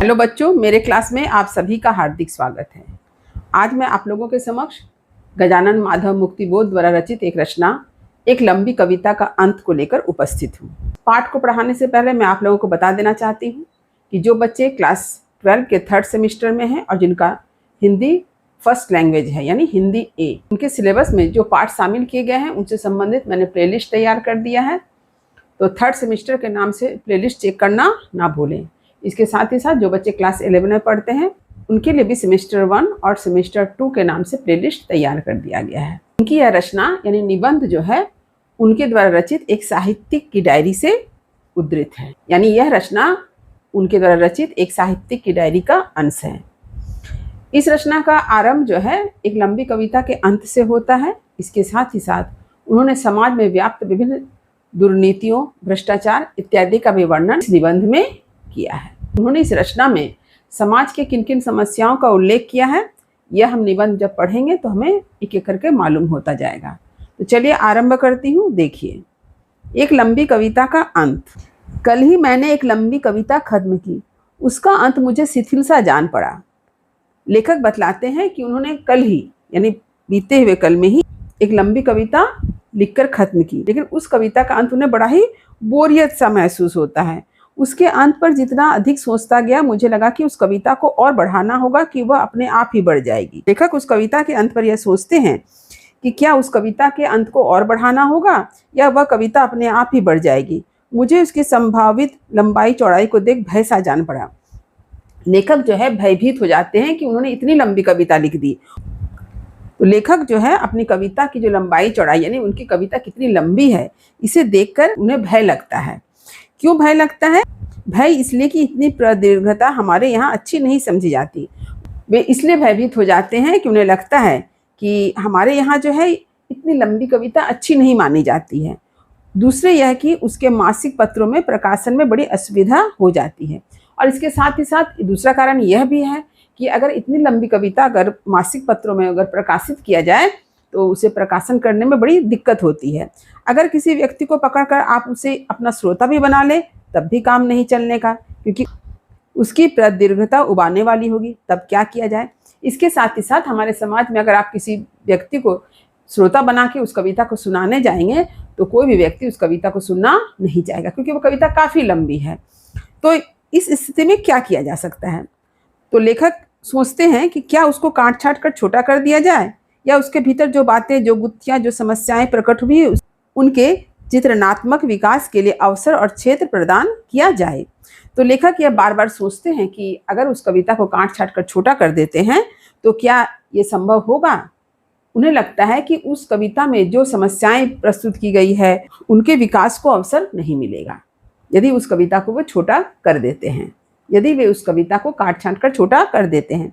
Hello बच्चों, मेरे class में आप सभी का हार्दिक स्वागत है। आज मैं आप लोगों के समक्ष गजानन माधव मुक्तिबोध द्वारा रचित एक रचना, एक लंबी कविता का अंत को लेकर उपस्थित हूँ। पाठ को पढ़ाने से पहले मैं आप लोगों को बता देना चाहती हूँ कि जो बच्चे क्लास 12 के 3rd सेमेस्टर में हैं और जिनका हिंदी फर्स्ट लैंग्वेज है यानी हिंदी ए, उनके सिलेबस में जो पाठ शामिल किए गए हैं उनसे संबंधित मैंने प्लेलिस्ट तैयार कर दिया है। तो 3rd सेमेस्टर के नाम से प्लेलिस्ट चेक करना ना भूलें। इसके साथ ही साथ जो बच्चे क्लास 11 में पढ़ते हैं उनके लिए भी सेमेस्टर 1 और सेमेस्टर 2 के नाम से प्लेलिस्ट तैयार कर दिया गया है। उनकी यह रचना यानी निबंध जो है उनके द्वारा रचित एक साहित्यिक की डायरी से उद्धृत है, यानी यह रचना उनके द्वारा रचित एक साहित्यिक की डायरी का अंश है। इस रचना का आरंभ जो है एक लंबी कविता के अंत से होता है। इसके साथ ही साथ उन्होंने समाज में व्याप्त विभिन्न दुर्नीतियों, भ्रष्टाचार इत्यादि का भी वर्णन इस निबंध में किया है। उन्होंने इस रचना में समाज के किन किन समस्याओं का उल्लेख किया है, यह हम निबंध जब पढ़ेंगे तो हमें एक एक करके मालूम होता जाएगा। तो चलिए आरंभ करती हूँ। देखिए, एक लंबी कविता का अंत। कल ही मैंने एक लंबी कविता खत्म की, उसका अंत मुझे शिथिल सा जान पड़ा। लेखक बतलाते हैं कि उन्होंने कल ही यानी बीते हुए कल में ही एक लंबी कविता लिखकर खत्म की, लेकिन उस कविता का अंत उन्हें बड़ा ही बोरियत सा महसूस होता है। उसके अंत पर जितना अधिक सोचता गया, मुझे लगा कि उस कविता को और बढ़ाना होगा कि वह अपने आप ही बढ़ जाएगी। लेखक उस कविता के अंत पर यह सोचते हैं कि क्या उस कविता के अंत को और बढ़ाना होगा या वह कविता अपने आप ही बढ़ जाएगी। मुझे उसकी संभावित लंबाई चौड़ाई को देख भय सा जान पड़ा। लेखक जो है भयभीत हो जाते हैं कि उन्होंने इतनी लंबी कविता लिख दी। तो लेखक जो है अपनी कविता की जो लंबाई चौड़ाई यानी उनकी कविता कितनी लंबी है, इसे देखकर उन्हें भय लगता है। क्यों भय लगता है? भय इसलिए कि इतनी प्रदीर्घता हमारे यहाँ अच्छी नहीं समझी जाती। वे इसलिए भयभीत हो जाते हैं कि उन्हें लगता है कि हमारे यहाँ जो है इतनी लंबी कविता अच्छी नहीं मानी जाती है। दूसरे यह कि उसके मासिक पत्रों में प्रकाशन में बड़ी असुविधा हो जाती है। और इसके साथ ही साथ दूसरा कारण यह भी है कि अगर इतनी लंबी कविता अगर मासिक पत्रों में अगर प्रकाशित किया जाए तो उसे प्रकाशन करने में बड़ी दिक्कत होती है। अगर किसी व्यक्ति को पकड़कर आप उसे अपना श्रोता भी बना ले तब भी काम नहीं चलने का, क्योंकि उसकी प्रदीर्घता उबारने वाली होगी। तब क्या किया जाए? इसके साथ ही साथ हमारे समाज में अगर आप किसी व्यक्ति को श्रोता बना के उस कविता को सुनाने जाएंगे तो कोई भी व्यक्ति उस कविता को सुनना नहीं चाहेगा, क्योंकि वो कविता काफ़ी लंबी है। तो इस स्थिति में क्या किया जा सकता है? तो लेखक सोचते हैं कि क्या उसको काट छाट कर छोटा कर दिया जाए या उसके भीतर जो बातें, जो गुत्थियाँ, जो समस्याएं प्रकट हुई उनके चित्रनात्मक विकास के लिए अवसर और क्षेत्र प्रदान किया जाए। तो लेखक यह बार बार सोचते हैं कि अगर उस कविता को काट छाट कर छोटा कर देते हैं तो क्या ये संभव होगा। उन्हें लगता है कि उस कविता में जो समस्याएं प्रस्तुत की गई है उनके विकास को अवसर नहीं मिलेगा यदि उस कविता को वो छोटा कर देते हैं, यदि वे उस कविता को काट छाट कर छोटा कर देते हैं।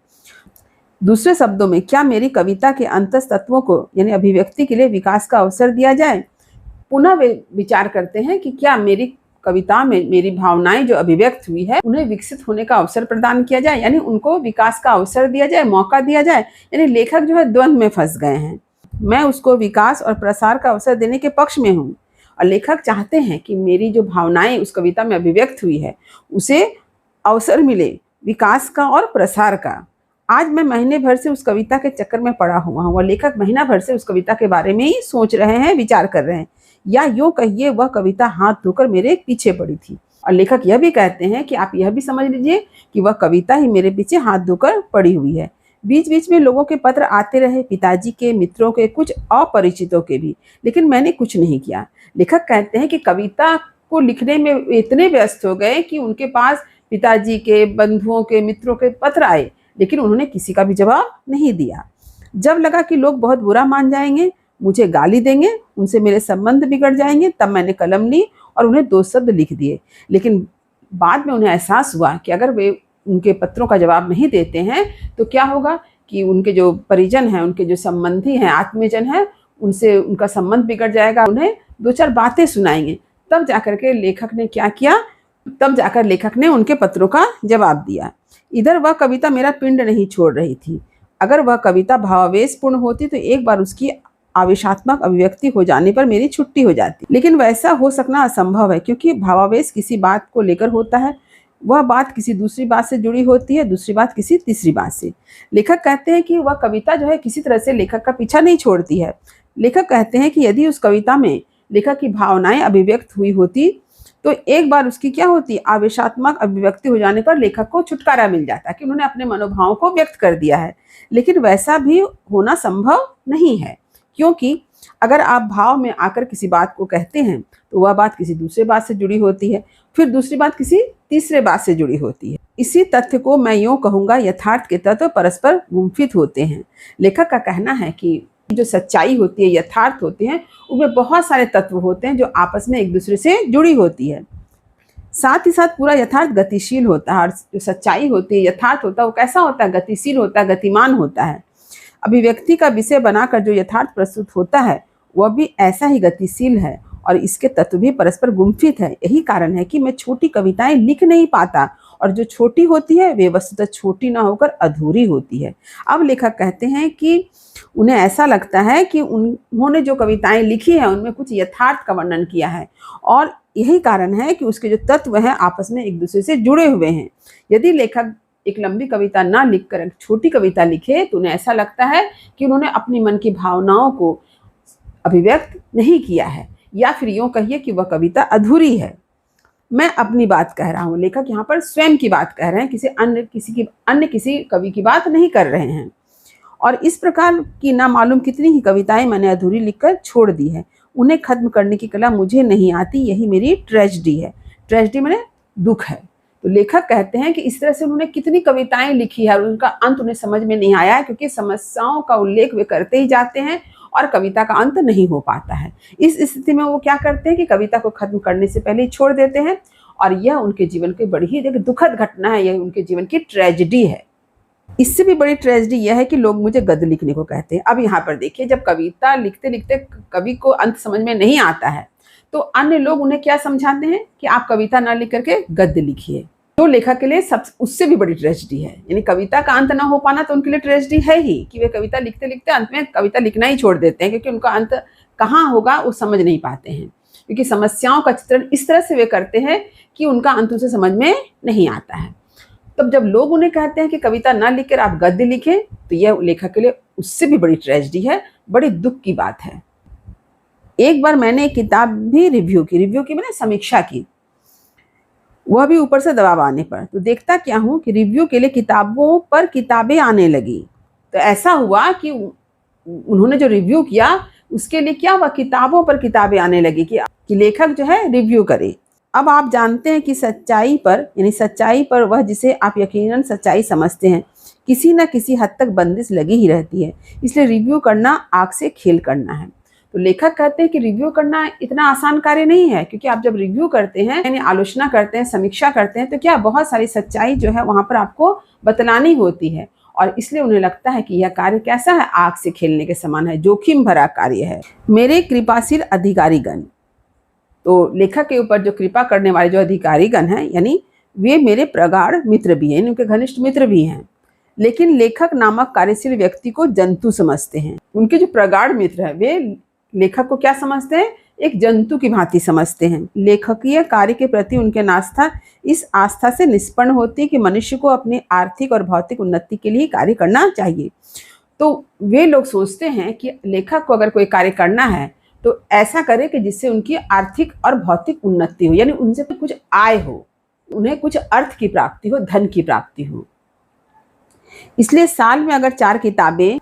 दूसरे शब्दों में, क्या मेरी कविता के अंतस तत्वों को यानी अभिव्यक्ति के लिए विकास का अवसर दिया जाए। पुनः वे विचार करते हैं कि क्या मेरी कविता में मेरी भावनाएं जो अभिव्यक्त हुई है उन्हें विकसित होने का अवसर प्रदान किया जाए, यानी उनको विकास का अवसर दिया जाए, मौका दिया जाए। यानी लेखक जो है द्वंद्व में फंस गए हैं। मैं उसको विकास और प्रसार का अवसर देने के पक्ष में हूँ और लेखक चाहते हैं कि मेरी जो भावनाएं उस कविता में अभिव्यक्त हुई है उसे अवसर मिले विकास का और प्रसार का। आज मैं महीने भर से उस कविता के चक्कर में पड़ा हुआ हूँ और लेखक महीना भर से उस कविता के बारे में ही सोच रहे हैं, विचार कर रहे हैं, या यूँ कहिए वह कविता हाथ धोकर मेरे पीछे पड़ी थी। और लेखक यह भी कहते हैं कि आप यह भी समझ लीजिए कि वह कविता ही मेरे पीछे हाथ धोकर पड़ी हुई है। बीच बीच में लोगों के पत्र आते रहे, पिताजी के, मित्रों के, कुछ अपरिचितों के भी, लेकिन मैंने कुछ नहीं किया। लेखक कहते हैं कि कविता को लिखने में इतने व्यस्त हो गए कि उनके पास पिताजी के, बंधुओं के, मित्रों के पत्र आए, लेकिन उन्होंने किसी का भी जवाब नहीं दिया। जब लगा कि लोग बहुत बुरा मान जाएंगे, मुझे गाली देंगे, उनसे मेरे संबंध बिगड़ जाएंगे, तब मैंने कलम ली और उन्हें 2 शब्द लिख दिए। लेकिन बाद में उन्हें एहसास हुआ कि अगर वे उनके पत्रों का जवाब नहीं देते हैं तो क्या होगा कि उनके जो परिजन हैं, उनके जो संबंधी हैं, आत्मीयजन हैं, उनसे उनका संबंध बिगड़ जाएगा, उन्हें 2-4 बातें सुनाएंगे। तब जाकर के लेखक ने क्या किया? तब जाकर लेखक ने उनके पत्रों का जवाब दिया। इधर वह कविता मेरा पिंड नहीं छोड़ रही थी। अगर वह कविता भावावेशपूर्ण होती तो एक बार उसकी आवेशात्मक अभिव्यक्ति हो जाने पर मेरी छुट्टी हो जाती, लेकिन वैसा हो सकना असंभव है, क्योंकि भावावेश किसी बात को लेकर होता है वह बात किसी दूसरी बात से जुड़ी होती है, दूसरी बात किसी तीसरी बात से। लेखक कहते हैं कि वह कविता जो है किसी तरह से लेखक का पीछा नहीं छोड़ती है। लेखक कहते हैं कि यदि उस कविता में लेखक की भावनाएं अभिव्यक्त हुई होती तो एक बार उसकी क्या होती, आवेशात्मक अभिव्यक्ति हो जाने पर लेखक को छुटकारा मिल जाता है कि उन्होंने अपने मनोभावों को व्यक्त कर दिया है। लेकिन वैसा भी होना संभव नहीं है, क्योंकि अगर आप भाव में आकर किसी बात को कहते हैं तो वह बात किसी दूसरे बात से जुड़ी होती है, फिर दूसरी बात किसी तीसरे बात से जुड़ी होती है। इसी तथ्य को मैं यूं कहूँगा, यथार्थ के तत्व परस्पर गुम्फित होते हैं। लेखक का कहना है कि जो सच्चाई होती है, यथार्थ होते हैं, उनमें बहुत सारे तत्व होते हैं जो आपस में एक दूसरे से जुड़ी होती है। साथ ही साथ पूरा यथार्थ गतिशील होता है, और जो सच्चाई होती है, यथार्थ होता है, वो कैसा होता है, गतिशील होता है, गतिमान होता है। अभिव्यक्ति का विषय बनाकर जो यथार्थ प्रस्तुत होता है वह भी ऐसा ही गतिशील है, और इसके तत्व भी परस्पर गुम्फित है। यही कारण है कि मैं छोटी कविताएं लिख नहीं पाता, और जो छोटी होती है वे वस्तुतः छोटी ना होकर अधूरी होती है। अब लेखक कहते हैं कि उन्हें ऐसा लगता है कि उन्होंने जो कविताएं लिखी हैं उनमें कुछ यथार्थ का वर्णन किया है, और यही कारण है कि उसके जो तत्व हैं आपस में एक दूसरे से जुड़े हुए हैं। यदि लेखक एक लंबी कविता ना लिखकर एक छोटी कविता लिखे तो उन्हें ऐसा लगता है कि उन्होंने अपनी मन की भावनाओं को अभिव्यक्त नहीं किया है, या फिर यूँ कहिए कि वह कविता अधूरी है। मैं अपनी बात कह रहा हूँ, लेखक यहाँ पर स्वयं की बात कह रहे हैं, किसी कवि की बात नहीं कर रहे हैं। और इस प्रकार की ना मालूम कितनी ही कविताएं मैंने अधूरी लिखकर छोड़ दी है। उन्हें खत्म करने की कला मुझे नहीं आती, यही मेरी ट्रेजेडी है। ट्रेजेडी माने दुख है। तो लेखक कहते हैं कि इस तरह से उन्होंने कितनी कविताएं लिखी है और उनका अंत उन्हें समझ में नहीं आया है, क्योंकि समस्याओं का उल्लेख वे करते ही जाते हैं और कविता का अंत नहीं हो पाता है। इस स्थिति में वो क्या करते हैं कि कविता को खत्म करने से पहले ही छोड़ देते हैं, और यह उनके जीवन की बड़ी ही दुखद घटना है, यह उनके जीवन की ट्रेजेडी है। इससे भी बड़ी ट्रेजेडी यह है कि लोग मुझे गद्य लिखने को कहते हैं। अब यहाँ पर देखिए, जब कविता लिखते लिखते कवि को अंत समझ में नहीं आता है तो अन्य लोग उन्हें क्या समझाते हैं कि आप कविता ना लिख करके गद्य लिखिए। तो लेखक के लिए सब उससे भी बड़ी ट्रेजेडी है, यानी कविता का अंत ना हो पाना तो उनके लिए ट्रेजेडी है ही, कि वे कविता लिखते लिखते अंत में कविता लिखना ही छोड़ देते हैं, क्योंकि उनका अंत कहाँ होगा वो समझ नहीं पाते हैं, क्योंकि समस्याओं का चित्रण इस तरह से वे करते हैं कि उनका अंत उसे समझ में नहीं आता है। तब जब लोग उन्हें कहते हैं कि कविता ना लिखकर आप गद्य लिखें, तो यह लेखक के लिए उससे भी बड़ी ट्रेजेडी है, बड़ी दुख की बात है। एक बार मैंने एक किताब भी रिव्यू की मैंने समीक्षा की, वह भी ऊपर से दबाव आने पर। तो देखता क्या हूँ कि रिव्यू के लिए किताबों पर किताबें आने लगी। तो ऐसा हुआ कि उन्होंने जो रिव्यू किया उसके लिए क्या हुआ, किताबों पर किताबें आने लगी कि लेखक जो है रिव्यू करे। अब आप जानते हैं कि सच्चाई पर वह जिसे आप यकीनन सच्चाई समझते हैं, किसी न किसी हद तक बंदिश लगी ही रहती है। इसलिए रिव्यू करना आग से खेल करना है। तो लेखक कहते हैं कि रिव्यू करना इतना आसान कार्य नहीं है, क्योंकि आप जब रिव्यू करते हैं यानी आलोचना करते हैं, समीक्षा करते हैं, तो क्या बहुत सारी सच्चाई जो है वहाँ पर आपको बतलानी होती है, और इसलिए उन्हें लगता है कि यह कार्य कैसा है, आग से खेलने के समान है, जोखिम भरा कार्य है। मेरे कृपाशील अधिकारीगण, तो लेखक के ऊपर जो कृपा करने वाले जो अधिकारीगण हैं, यानी वे मेरे प्रगाढ़ मित्र भी हैं, उनके घनिष्ठ मित्र भी हैं, लेकिन लेखक नामक कार्यशील व्यक्ति को जंतु समझते हैं। उनके जो प्रगाढ़ मित्र हैं वे लेखक को क्या समझते हैं, एक जंतु की भांति समझते हैं। लेखकीय कार्य के प्रति उनके आस्था इस आस्था से निष्पन्न होती है कि मनुष्य को अपनी आर्थिक और भौतिक उन्नति के लिए कार्य करना चाहिए। तो वे लोग सोचते हैं कि लेखक को अगर कोई कार्य करना है तो ऐसा करे कि जिससे उनकी आर्थिक और भौतिक उन्नति हो, यानी उनसे कुछ आय हो, उन्हें कुछ अर्थ की प्राप्ति हो, धन की प्राप्ति हो। इसलिए साल में अगर 4 किताबें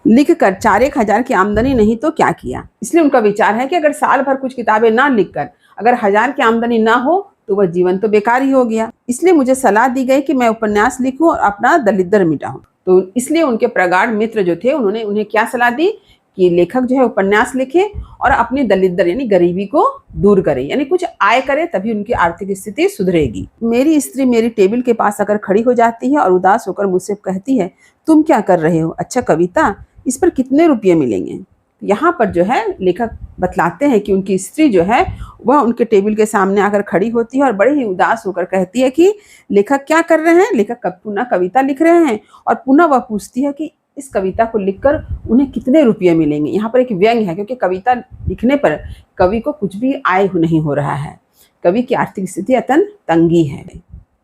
लिखकर 4-1 हज़ार की आमदनी नहीं तो क्या किया। इसलिए उनका विचार है कि अगर साल भर कुछ किताबें ना लिखकर अगर 1000 की आमदनी ना हो तो वह जीवन तो बेकार ही हो गया। इसलिए मुझे सलाह दी गई कि मैं उपन्यास लिखूं और अपना दलिद्र मिटाऊं। तो इसलिए उनके प्रगाढ़ मित्र जो थे उन्होंने उन्हें क्या सलाह दी कि लेखक जो है उपन्यास लिखे और अपनी दलिद्र यानी गरीबी को दूर करे, यानी कुछ आय करे, तभी उनकी आर्थिक स्थिति सुधरेगी। मेरी स्त्री मेरी टेबल के पास आकर खड़ी हो जाती है और उदास होकर मुझसे कहती है, तुम क्या कर रहे हो? अच्छा कविता, इस पर कितने रुपये मिलेंगे? यहाँ पर जो है लेखक बतलाते हैं कि उनकी स्त्री जो है वह उनके टेबल के सामने आकर खड़ी होती है और बड़े ही उदास होकर कहती है कि लेखक क्या कर रहे हैं? लेखक पुनः कविता लिख रहे हैं, और पुनः वह पूछती है कि इस कविता को लिखकर उन्हें कितने रुपये मिलेंगे। यहाँ पर एक व्यंग है, क्योंकि कविता लिखने पर कवि को कुछ भी आय नहीं हो रहा है, कवि की आर्थिक स्थिति अत्यंत तंगी है।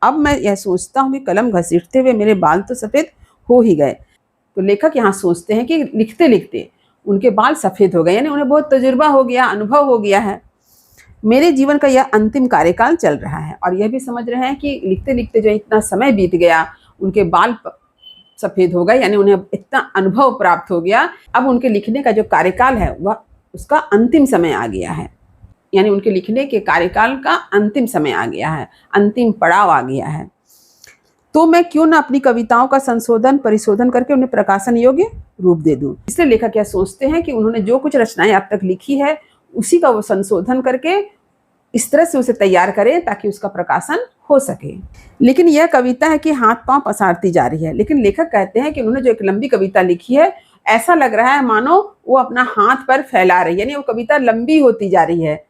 अब मैं यह सोचता हूँ कि कलम घसीटते हुए मेरे बाल तो सफ़ेद हो ही गए। तो लेखक यहाँ सोचते हैं कि लिखते लिखते उनके बाल सफ़ेद हो गए, यानी उन्हें बहुत तजुर्बा हो गया, अनुभव हो गया है। मेरे जीवन का यह अंतिम कार्यकाल चल रहा है, और यह भी समझ रहे हैं कि लिखते लिखते जो इतना समय बीत गया, उनके बाल सफ़ेद हो गए, यानी उन्हें इतना अनुभव प्राप्त हो गया। अब उनके लिखने का जो कार्यकाल है वह उसका अंतिम समय आ गया है, यानी उनके लिखने के कार्यकाल का अंतिम समय आ गया है, अंतिम पड़ाव आ गया है। तो मैं क्यों ना अपनी कविताओं का संशोधन परिशोधन करके उन्हें प्रकाशन योग्य रूप दे दूं। इसलिए लेखक क्या सोचते हैं कि उन्होंने जो कुछ रचनाएं अब तक लिखी है उसी का वो संशोधन करके इस तरह से उसे तैयार करें ताकि उसका प्रकाशन हो सके। लेकिन यह कविता है कि हाथ पांव पसारती जा रही है। लेकिन लेखक कहते हैं कि उन्होंने जो एक लंबी कविता लिखी है, ऐसा लग रहा है मानो वो अपना हाथ पर फैला रही है, यानी वो कविता लंबी होती जा रही है।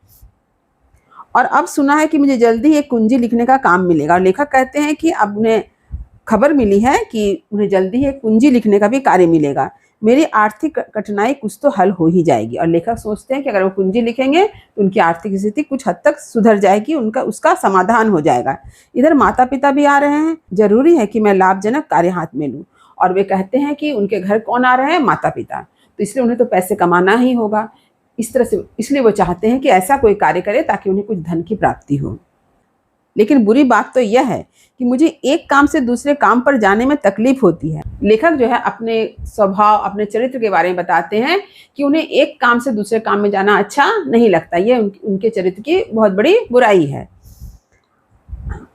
और अब सुना है कि मुझे जल्दी एक कुंजी लिखने का काम मिलेगा। और लेखक कहते हैं कि अब उन्हें खबर मिली है कि उन्हें जल्दी एक कुंजी लिखने का भी कार्य मिलेगा। मेरी आर्थिक कठिनाई कुछ तो हल हो ही जाएगी। और लेखक सोचते हैं कि अगर वो कुंजी लिखेंगे तो उनकी आर्थिक स्थिति कुछ हद तक सुधर जाएगी, उसका समाधान हो जाएगा। इधर माता पिता भी आ रहे हैं, जरूरी है कि मैं लाभजनक कार्य हाथ में लूँ। और वे कहते हैं कि उनके घर कौन आ रहे हैं, माता पिता, तो इसलिए उन्हें तो पैसे कमाना ही होगा। इस तरह से इसलिए वो चाहते हैं कि ऐसा कोई कार्य करे ताकि उन्हें कुछ धन की प्राप्ति हो। लेकिन बुरी बात तो यह है कि मुझे एक काम से दूसरे काम पर जाने में तकलीफ होती है। लेखक जो है अपने स्वभाव, अपने चरित्र के बारे में बताते हैं कि उन्हें एक काम से दूसरे काम में जाना अच्छा नहीं लगता। यह उनके चरित्र की बहुत बड़ी बुराई है।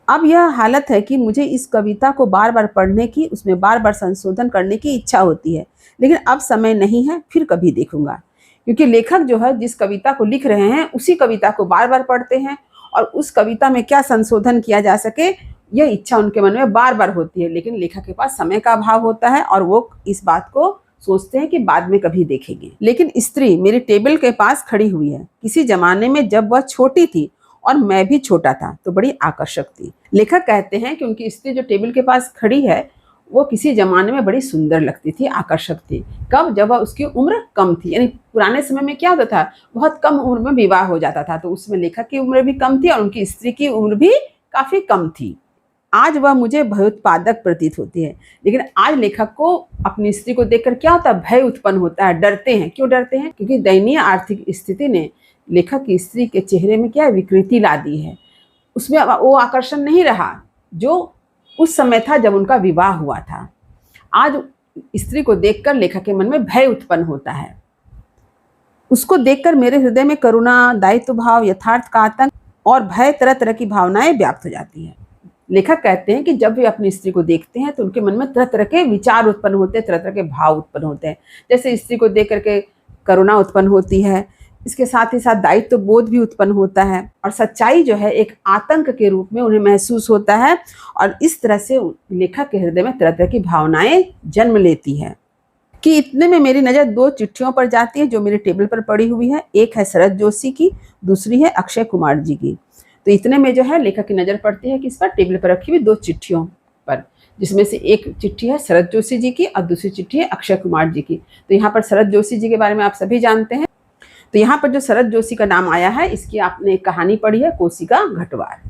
अब यह हालत है कि मुझे इस कविता को बार बार पढ़ने की, उसमें बार बार संशोधन करने की इच्छा होती है, लेकिन अब समय नहीं है, फिर कभी देखूंगा। क्योंकि लेखक जो है जिस कविता को लिख रहे हैं उसी कविता को बार बार पढ़ते हैं और उस कविता में क्या संशोधन किया जा सके यह इच्छा उनके मन में बार बार होती है। लेकिन लेखक के पास समय का अभाव होता है और वो इस बात को सोचते हैं कि बाद में कभी देखेंगे। लेकिन स्त्री मेरी टेबल के पास खड़ी हुई है। किसी जमाने में जब वह छोटी थी और मैं भी छोटा था तो बड़ी आकर्षक थी। लेखक कहते हैं कि उनकी स्त्री जो टेबल के पास खड़ी है वो किसी जमाने में बड़ी सुंदर लगती थी, आकर्षक थी। कब? जब वह उसकी उम्र कम थी। यानी पुराने समय में क्या होता था, बहुत कम उम्र में विवाह हो जाता था, तो उसमें लेखक की उम्र भी कम थी और उनकी स्त्री की उम्र भी काफी कम थी। आज वह मुझे भयोत्पादक प्रतीत होती है। लेकिन आज लेखक को अपनी स्त्री को देखकर क्या होता है, भय उत्पन्न होता है, डरते हैं। क्यों डरते हैं? क्योंकि दयनीय आर्थिक स्थिति ने लेखक की स्त्री के चेहरे में क्या विकृति ला दी है। उसमें वो आकर्षण नहीं रहा जो उस समय था जब उनका विवाह हुआ था। आज स्त्री को देखकर लेखक के मन में भय उत्पन्न होता है। उसको देखकर मेरे हृदय में करुणा, दायित्व भाव, यथार्थ का आतंक और भय, तरह तरह की भावनाएं व्याप्त हो जाती हैं। लेखक कहते हैं कि जब वे अपनी स्त्री को देखते हैं तो उनके मन में तरह तरह के विचार उत्पन्न होते हैं, तरह तरह के भाव उत्पन्न होते हैं। जैसे स्त्री को देख करके करुणा उत्पन्न होती है, इसके साथ ही साथ दायित्व बोध भी उत्पन्न होता है और सच्चाई जो है एक आतंक के रूप में उन्हें महसूस होता है। और इस तरह से लेखक के हृदय में तरह तरह की भावनाएं जन्म लेती है। कि इतने में मेरी नज़र दो चिट्ठियों पर जाती है जो मेरे टेबल पर पड़ी हुई है। एक है शरद जोशी की, दूसरी है अक्षय कुमार जी की। तो इतने में जो है लेखक की नज़र पड़ती है कि इस पर टेबल पर रखी हुई दो चिट्ठियों पर, जिसमें से एक चिट्ठी है शरद जोशी जी की और दूसरी चिट्ठी है अक्षय कुमार जी की। तो यहाँ पर शरद जोशी जी के बारे में आप सभी जानते हैं। तो यहाँ पर जो शरद जोशी का नाम आया है, इसकी आपने एक कहानी पढ़ी है, कोशिका घटवार।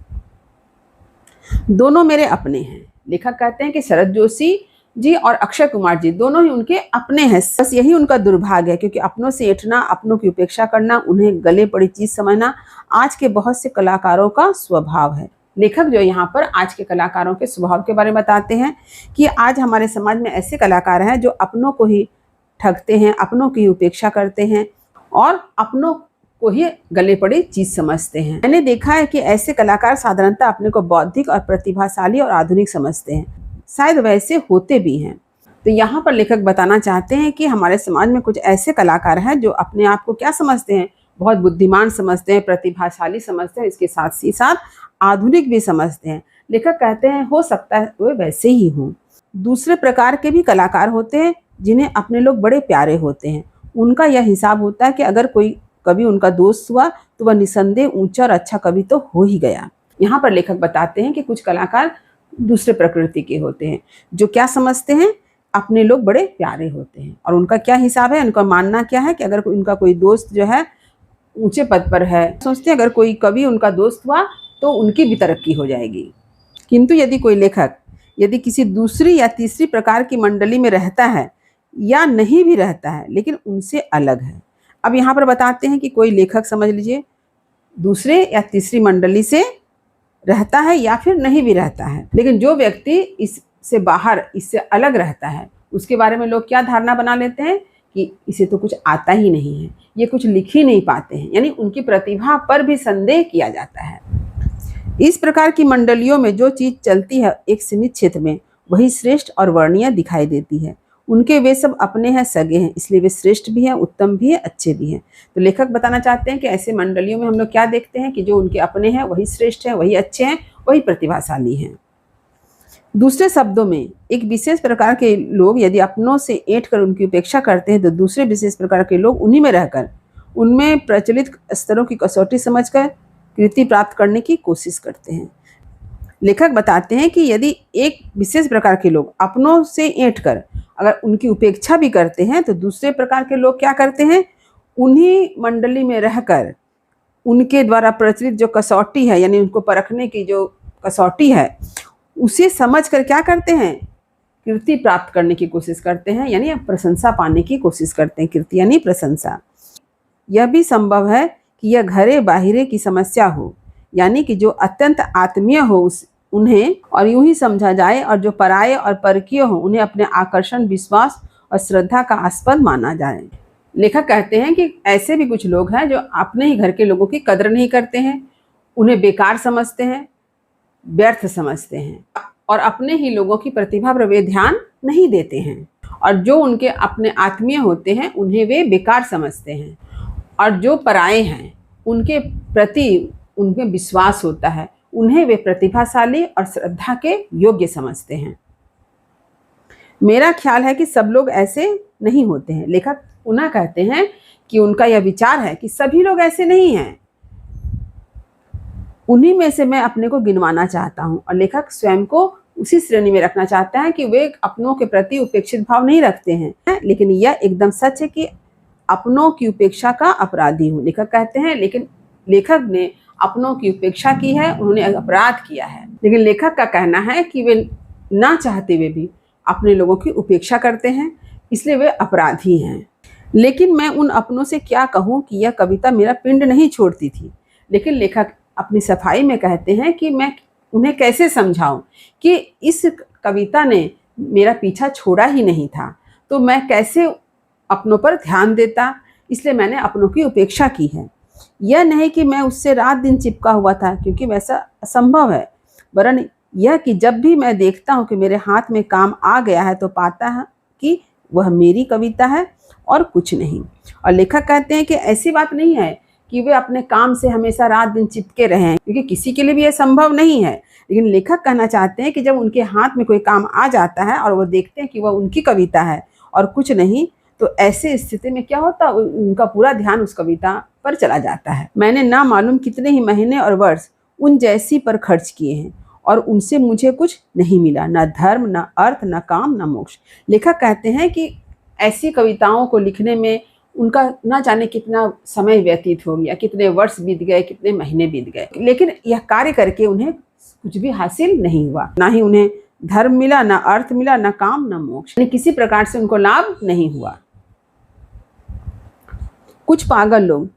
दोनों मेरे अपने हैं। लेखक कहते हैं कि शरद जोशी जी और अक्षय कुमार जी दोनों ही उनके अपने हैं। बस यही उनका दुर्भाग्य है, क्योंकि अपनों से ऐंठना, अपनों की उपेक्षा करना, उन्हें गले पड़ी चीज समझना आज के बहुत से कलाकारों का स्वभाव है। लेखक जो यहाँ पर आज के कलाकारों के स्वभाव के बारे में बताते हैं कि आज हमारे समाज में ऐसे कलाकार हैं जो अपनों को ही ठगते हैं, अपनों की उपेक्षा करते हैं और अपनों को ही गले पड़ी चीज समझते हैं। मैंने देखा है कि ऐसे कलाकार साधारणतः अपने को बौद्धिक और प्रतिभाशाली और आधुनिक समझते हैं, शायद वैसे होते भी हैं। तो यहाँ पर लेखक बताना चाहते हैं कि हमारे समाज में कुछ ऐसे कलाकार हैं जो अपने आप को क्या समझते हैं, बहुत बुद्धिमान समझते हैं, प्रतिभाशाली समझते हैं, इसके साथ ही साथ आधुनिक भी समझते हैं। लेखक कहते हैं हो सकता है वे वैसे ही हों। दूसरे प्रकार के भी कलाकार होते हैं जिन्हें अपने लोग बड़े प्यारे होते हैं। उनका यह हिसाब होता है कि अगर कोई कभी उनका दोस्त हुआ तो वह निसंदेह ऊंचा और अच्छा कवि तो हो ही गया। यहाँ पर लेखक बताते हैं कि कुछ कलाकार दूसरे प्रकृति के होते हैं जो क्या समझते हैं, अपने लोग बड़े प्यारे होते हैं और उनका क्या हिसाब है, उनका मानना क्या है कि अगर उनका कोई दोस्त जो है ऊंचे पद पर है, सोचते हैं अगर कोई कवि उनका दोस्त हुआ तो उनकी भी तरक्की हो जाएगी। किंतु यदि कोई लेखक यदि किसी दूसरी या तीसरी प्रकार की मंडली में रहता है या नहीं भी रहता है लेकिन उनसे अलग है। अब यहाँ पर बताते हैं कि कोई लेखक समझ लीजिए दूसरे या तीसरी मंडली से रहता है या फिर नहीं भी रहता है, लेकिन जो व्यक्ति इससे बाहर, इससे अलग रहता है, उसके बारे में लोग क्या धारणा बना लेते हैं कि इसे तो कुछ आता ही नहीं है, ये कुछ लिख ही नहीं पाते हैं, यानी उनकी प्रतिभा पर भी संदेह किया जाता है। इस प्रकार की मंडलियों में जो चीज चलती है एक सीमित क्षेत्र में वही श्रेष्ठ और वर्णीय दिखाई देती है। उनके वे सब अपने हैं, सगे हैं, इसलिए वे श्रेष्ठ भी हैं, उत्तम भी हैं, अच्छे भी हैं। तो लेखक बताना चाहते हैं कि ऐसे मंडलियों में हम लोग क्या देखते हैं कि जो उनके अपने हैं वही श्रेष्ठ हैं, वही अच्छे हैं, वही प्रतिभाशाली हैं। दूसरे शब्दों में एक विशेष प्रकार के लोग यदि अपनों से ऐंठ कर उनकी उपेक्षा करते हैं तो दूसरे विशेष प्रकार के लोग उन्हीं में रहकर उनमें प्रचलित स्तरों की कसौटी समझकर कृति प्राप्त करने की कोशिश करते हैं। लेखक बताते हैं कि यदि एक विशेष प्रकार के लोग अपनों से ऐंठ कर अगर उनकी उपेक्षा भी करते हैं तो दूसरे प्रकार के लोग क्या करते हैं, उन्हीं मंडली में रहकर उनके द्वारा प्रचलित जो कसौटी है, यानी उनको परखने की जो कसौटी है, उसे समझ कर क्या करते हैं, कीर्ति प्राप्त करने की कोशिश करते हैं, यानी प्रशंसा पाने की कोशिश करते हैं। कीर्ति यानी प्रशंसा। यह भी संभव है कि यह घरे बाहिरे की समस्या हो, यानी कि जो अत्यंत आत्मीय हो उन्हें और यूं ही समझा जाए, और जो पराये और परकीय हो उन्हें अपने आकर्षण, विश्वास और श्रद्धा का आस्पद माना जाए। लेखक कहते हैं कि ऐसे भी कुछ लोग हैं जो अपने ही घर के लोगों की कदर नहीं करते हैं, उन्हें बेकार समझते हैं, व्यर्थ समझते हैं और अपने ही लोगों की प्रतिभा पर वे ध्यान नहीं देते हैं, और जो उनके अपने आत्मीय होते हैं उन्हें वे बेकार समझते हैं, और जो पराये हैं उनके प्रति उनमें विश्वास होता है, उन्हें वे प्रतिभाशाली और श्रद्धा के योग्य समझते हैं। मेरा ख्याल है कि सब लोग ऐसे नहीं होते हैं। लेखक पुनः कहते हैं कि उनका यह विचार है कि सभी लोग ऐसे नहीं हैं, उन्हीं में से मैं अपने को गिनवाना चाहता हूं। और लेखक स्वयं को उसी श्रेणी में रखना चाहता है कि वे अपनों के प्रति उपेक्षित भाव नहीं रखते हैं, लेकिन यह एकदम सच है कि अपनों की उपेक्षा का अपराधी हूं। लेखक कहते हैं लेकिन लेखक ने अपनों की उपेक्षा की है, उन्होंने अपराध किया है, लेकिन लेखक का कहना है कि वे ना चाहते हुए भी अपने लोगों की उपेक्षा करते हैं, इसलिए वे अपराधी हैं। लेकिन मैं उन अपनों से क्या कहूँ कि यह कविता मेरा पिंड नहीं छोड़ती थी। लेकिन लेखक अपनी सफाई में कहते हैं कि मैं उन्हें कैसे समझाऊं कि इस कविता ने मेरा पीछा छोड़ा ही नहीं था, तो मैं कैसे अपनों पर ध्यान देता, इसलिए मैंने अपनों की उपेक्षा की है। यह नहीं कि मैं उससे रात दिन चिपका हुआ था, क्योंकि वैसा असंभव है, वरन यह कि जब भी मैं देखता हूँ कि मेरे हाथ में काम आ गया है तो पाता है कि वह मेरी कविता है और कुछ नहीं। और लेखक कहते हैं कि ऐसी बात नहीं है कि वे अपने काम से हमेशा रात दिन चिपके रहे हैं, क्योंकि किसी के लिए भी यह संभव नहीं है। लेकिन लेखक कहना चाहते हैं कि जब उनके हाथ में कोई काम आ जाता है और वो देखते हैं कि वह उनकी कविता है और कुछ नहीं, तो ऐसे स्थिति में क्या होता है, उनका पूरा ध्यान उस कविता पर चला जाता है। मैंने ना मालूम कितने ही महीने और वर्ष उन जैसी पर खर्च किए हैं और उनसे मुझे कुछ नहीं मिला, न धर्म, न अर्थ, न काम, न मोक्ष। लेखक कहते हैं कि ऐसी कविताओं को लिखने में उनका ना जाने कितना समय व्यतीत हो गया, कितने वर्ष बीत गए, कितने महीने बीत गए, लेकिन यह कार्य करके उन्हें कुछ भी हासिल नहीं हुआ। ना ही उन्हें धर्म मिला, ना अर्थ मिला, ना काम, ना मोक्ष, यानी किसी प्रकार से उनको लाभ नहीं हुआ। कुछ पागल लोग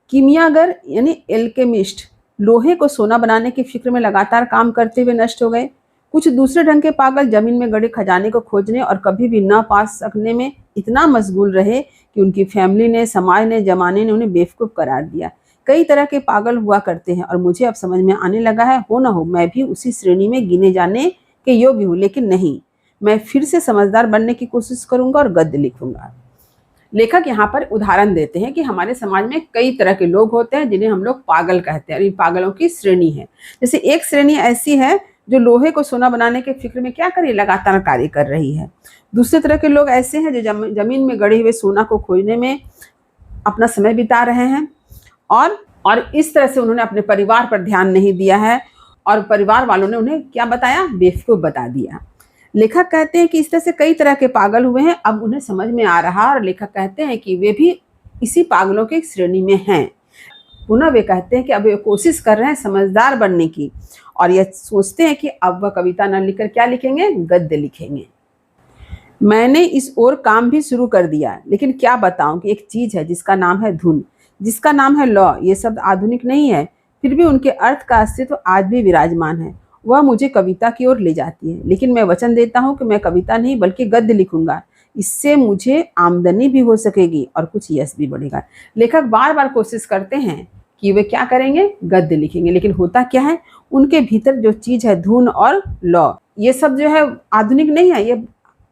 कीमियागर यानी एल्केमिस्ट लोहे को सोना बनाने की फिक्र में लगातार काम करते हुए नष्ट हो गए। कुछ दूसरे ढंग के पागल जमीन में गड़े खजाने को खोजने और कभी भी न पा सकने में इतना मशगूल रहे कि उनकी फैमिली ने, समाज ने, जमाने ने उन्हें बेवकूफ़ करार दिया। कई तरह के पागल हुआ करते हैं और मुझे अब समझ में आने लगा है, हो न हो मैं भी उसी श्रेणी में गिने जाने के योग्य हूँ, लेकिन नहीं, मैं फिर से समझदार बनने की कोशिश करूँगा और गद्य लिखूँगा। लेखक यहाँ पर उदाहरण देते हैं कि हमारे समाज में कई तरह के लोग होते हैं जिन्हें हम लोग पागल कहते हैं, और इन पागलों की श्रेणी है। जैसे एक श्रेणी ऐसी है जो लोहे को सोना बनाने के फिक्र में क्या करिए लगातार कार्य कर रही है। दूसरे तरह के लोग ऐसे हैं जो जमीन में गड़े हुए सोना को खोजने में अपना समय बिता रहे हैं, और इस तरह से उन्होंने अपने परिवार पर ध्यान नहीं दिया है और परिवार वालों ने उन्हें क्या बताया, बेवकूफ़ बता दिया। लेखक कहते हैं कि इस तरह से कई तरह के पागल हुए हैं, अब उन्हें समझ में आ रहा, और लेखक कहते हैं कि वे भी इसी पागलों की श्रेणी में हैं। पुनः वे कहते हैं कि अब वे कोशिश कर रहे हैं समझदार बनने की, और यह सोचते हैं कि अब वह कविता न लिखकर क्या लिखेंगे, गद्य लिखेंगे। मैंने इस ओर काम भी शुरू कर दिया, लेकिन क्या बताऊं कि एक चीज है जिसका नाम है धुन, जिसका नाम है लौ। ये शब्द आधुनिक नहीं है, फिर भी उनके अर्थ का अस्तित्व आज भी विराजमान है। वह मुझे कविता की ओर ले जाती है, लेकिन मैं वचन देता हूँ कि मैं कविता नहीं बल्कि गद्य लिखूंगा। इससे मुझे आमदनी भी हो सकेगी और कुछ यश भी बढ़ेगा। लेखक बार बार कोशिश करते हैं कि वे क्या करेंगे, गद्य लिखेंगे, लेकिन होता क्या है, उनके भीतर जो चीज है धुन और लौ, ये सब जो है आधुनिक नहीं है, ये